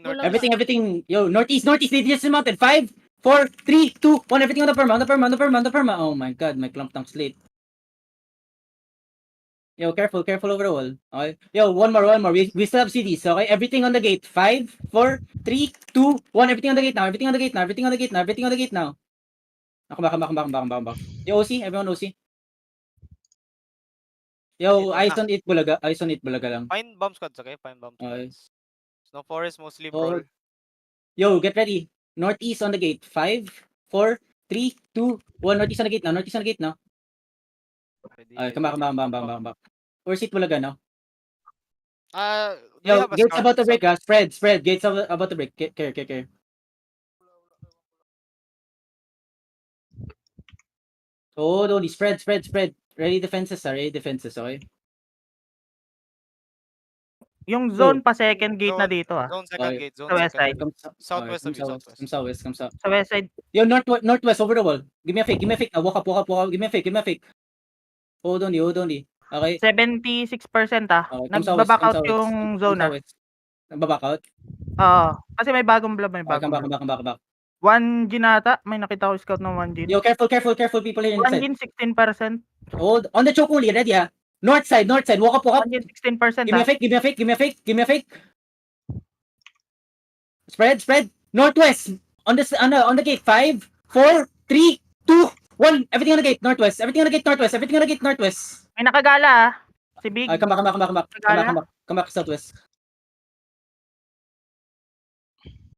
Wala. Everything. Yo, northeast, they just mounted. 5, 4, 3, 2, 1. Everything on the perma. Oh my god, my clump tank slate. Yo, careful over the wall. Okay. Yo, one more. We still have CDs, okay? Everything on the gate. 5, 4, 3, 2, 1. Everything on the gate now. Everything on the gate now. Come back. Yo, OC, everyone OC. Yo, eyes on it bulaga lang. Find bomb squads, okay? Find bomb Okay. squads. Snow Forest mostly Oh. brawl. Yo, get ready. Northeast on the gate. 5, 4, 3, 2, 1. Northeast on the gate now. Ready, Okay, ready, come ready. back. Or seat bulaga, no? Do you Yo, have a gates scout? about to break, ah. Spread. Gates about to break. Care. Oh, don't spread. Ready defenses, okay? Yung zone pa second gate na Zone- dito ah. Zone second Okay. gate. Zone Sa west second side. gate. Southwest of you, southwest. Come southwest. Sa west side. Yo, northwest over the wall. Give me a fake. Now, walk up. Give me a fake. Hold on. Okay. 76% ah. Okay, come southwest. Nagbaback out yung zone ah. Nagbaback out? Oo. Kasi may bagong blob, Okay, come back. 1 ginata. May nakita ko scout ng 1 gin. Yo, careful people here 1 inside. gin 16%. Hold on the choke only. Ready, ha? North side. Walk up. 1 gin 16% Give me a fake. Spread. Northwest. On the gate. 5, 4, 3, 2, 1. Everything on the gate. Northwest. May nakagala ah. Si Big. Come back southwest.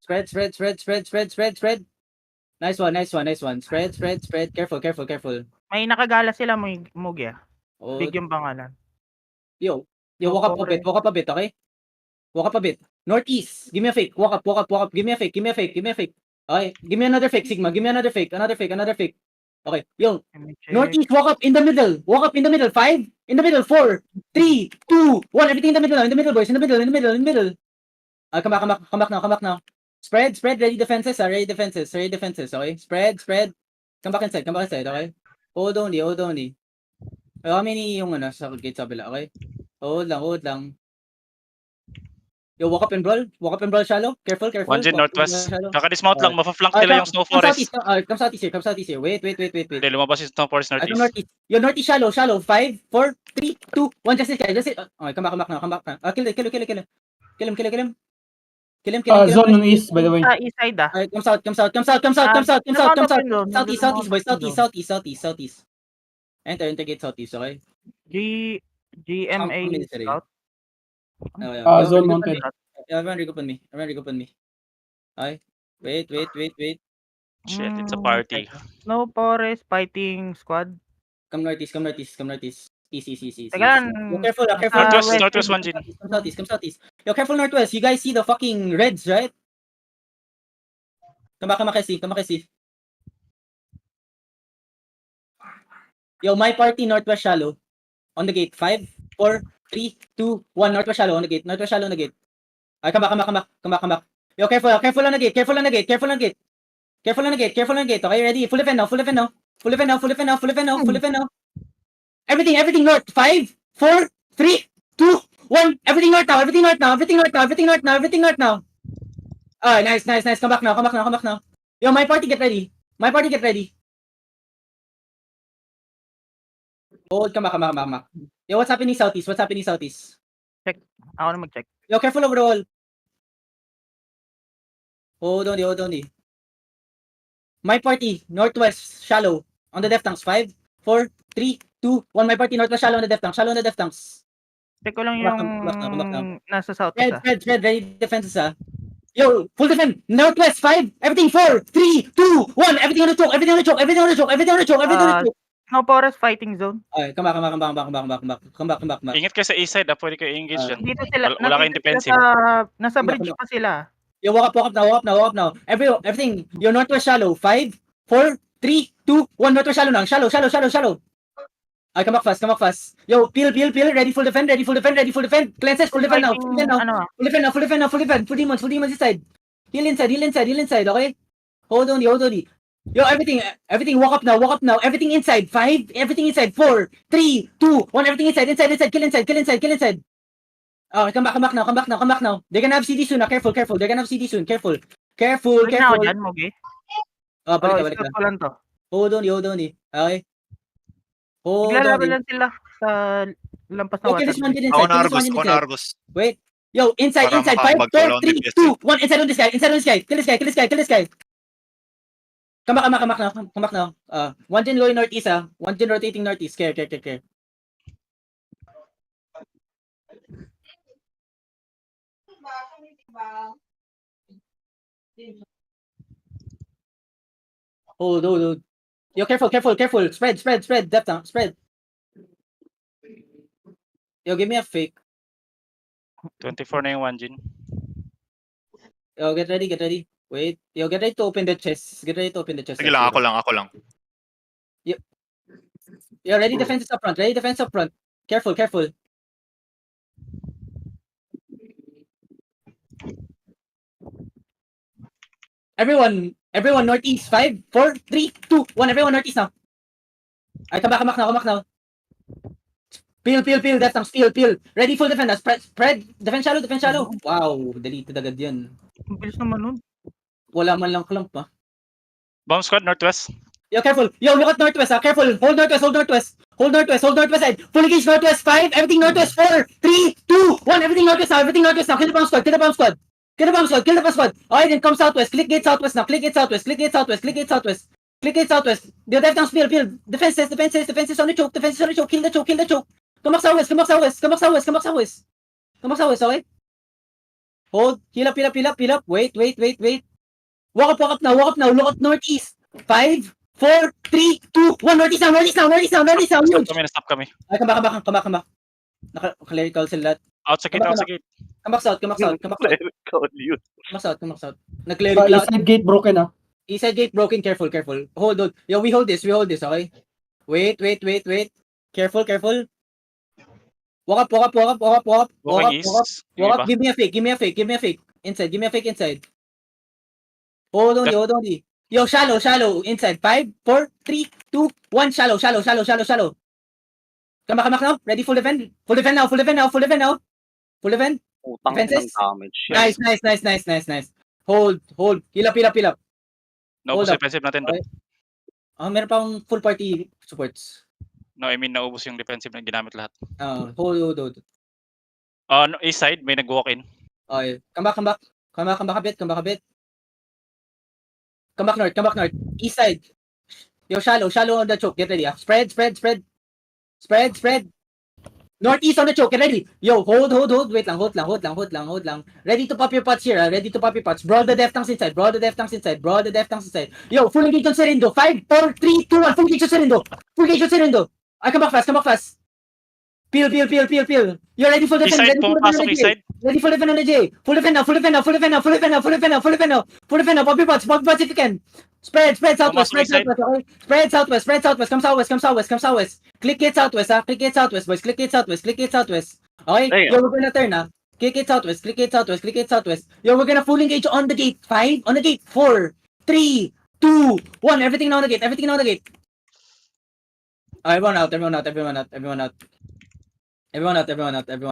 Spread. Nice one. Spread. Careful. May nakagala sila Mugi ah. Oh, Big yung pangalan. yo, walk up a bit, okay? Walk up a bit. Northeast. Give me a fake. Walk up. Give me a fake. Okay. Give me another fake, Sigma. Give me another fake. Okay. Yo, northeast. Walk up in the middle. 5. In the middle. 4, 3, 2, 1. Everything in the middle, boys. In the middle. Come back now. Spread. Ready defenses. Okay. Spread. Come back inside. Okay. Hold only. How many yung sa gate sa bila, okay? Hold lang. Yo, walk up and brawl shallow. Careful. One gin northwest. Shallow. Kaka-dismount lang, mapaflank nila yung Snow Forest. Come southeast here. Wait. Hindi, lumabas yung Snow Forest northeast. Northeast. Yo, northeast shallow. 5, 4, 3, 2, 1. Just it. Okay, come back now. Kill him. Zone on east, by the way. Sa east side ah. Alright, come south. Southeast. Enter gate southeast, okay? GMA Military. scout. Zone mounted. Everyone recon me. Okay. Wait. Shit, it's a party. Snow Forest fighting squad. Come northeast. East. Teka lang. Yo, careful. Northwest one gin. Come southeast. Yo, careful northwest. You guys see the fucking reds, right? Come back, see. Yo, my party northwest shallow. On the gate. 5, 4, 3, 2, 1. Northwest shallow on the gate. Ay, come back. Yo, careful on the gate. Okay, ready? Full defend now. Everything north. 5, 4, 3, 2, 1. Everything north now. Ah, nice. Come back now. Yo, my party get ready. Hold, come back. Yo, what's happening southeast? Ako na mag-check. Yo, careful over the wall. Hold on. My party, northwest, shallow. On the def tanks. 5, 4, 3, 2, 1. My party, northwest, shallow on the def tanks. Check ko lang Come back yung now. nasa south. Spread, ready defenses, ah. Yo, full defend. Northwest, 5, everything, 4, 3, 2, 1. Everything on the choke. Snow Forest fighting zone. Okay, come back. Ingat kayo sa east side, pwede kayo engage dyan. Dito sila. Wala kayong nandito defensive. sila nasa bridge pa sila. Yo, walk up now. Everything, your northwest shallow. 5, 4, 3, 2, 1. Northwest shallow now. Shallow. Ay, come back fast. Yo, peel. Ready full defend. Cleanses, full defend now. Full defend now. Full demons inside. Heal inside, okay? Hold on. Yo, everything, walk up now. Everything inside. 5, everything inside. 4, 3, 2, 1. Everything inside. Kill inside. Oh, come back now. They're gonna have CD soon. Careful. They're gonna have CD soon. Careful. Balik na ako dyan, Mugi. Oh, balik Scout ka. ko lang to. Hold on. Okay. Hold Naglalaban on. lang sila sa lampas na Okay, water. this one did Ako inside. na Kill this Argus, one ako did na inside. Argus. Wait. Yo, inside. Para 5, makambag 4, wala 3, akong 2, 1. Inside on this guy. Kill this guy. Come back now. One gen going northeast, One gen rotating northeast. Care. Hold. Yo, careful. Spread. Depth down. Spread. Yo, give me a fake. 24 na yung 1 Jin. Yo, get ready. Wait. Yo, get ready to open the chest. Sige lang, ako lang. Yo, ready defenses up front. Careful. Everyone northeast. 5, 4, 3, 2, 1. Everyone northeast now. Ay, come back now. Peel. Death tanks. Peel. Ready full defend. Spread. Defend shallow. Wow, deleted agad yun. Ang bilis naman nun. Wala man lang clamp, Bomb squad, northwest. Yo, careful. Yo, look at northwest, Careful. Hold northwest side. Full engage northwest. 5. Everything northwest. 4, 3, 2, 1. Everything northwest now. Kill the bomb squad. Alright, then come southwest. Click gate southwest now. Click gate southwest. The death down peel. Defenses on the choke. Kill the choke. Come back southwest. Okay? Hold. Heal up. Wait. Walk up now. Look at northeast. 5, 4, 3, 2, 1. Northeast now. Huge. Stop kami. Ay, come back. Naka-clerical sila. Out sa gate. Come back south. Nag-clerical. East side gate broken, East side gate broken. Careful. Hold on. Yo, we hold this, okay? Wait. Careful. Walk up. Walking east. Yung Walk up. iba. Give me a fake. Inside. Give me a fake inside. Hold on. Yo, shallow. Inside. 5, 4, 3, 2, 1. Shallow. Come back now. Ready? Full defend now. Utang Defenses? ng damage. Nice. Hold. Heal up. Naubos Hold up. yung defensive natin doon. Meron pa akong full party supports. No, I mean, naubos yung defensive na ginamit lahat. Hold. No, east side, may nag-walk in. Okay. Come back a bit. Come back north. East side. Yo, shallow on the choke. Get ready, Spread. Northeast on the choke. Get ready. Yo, hold. Wait lang. Ready to pop your pots here, Brawl the death tanks inside. Yo, full engage on Serindo. 5, 4, 3, 2, 1. Full engage on Serindo. Ay, come back fast. Peel. You're ready for East side, pumapasok east side. Ready for defend on the J. Full defend now. Pop your pots if you can. Spread southwest. Okay? Spread southwest. Come southwest. Click gate southwest, boys. Click gate southwest. Okay? Hey. Yo, we're gonna turn, Click gate southwest. Yo, we're gonna full engage on the gate. 5, on the gate. 4, 3, 2, 1. Everything now on the gate. Everyone out.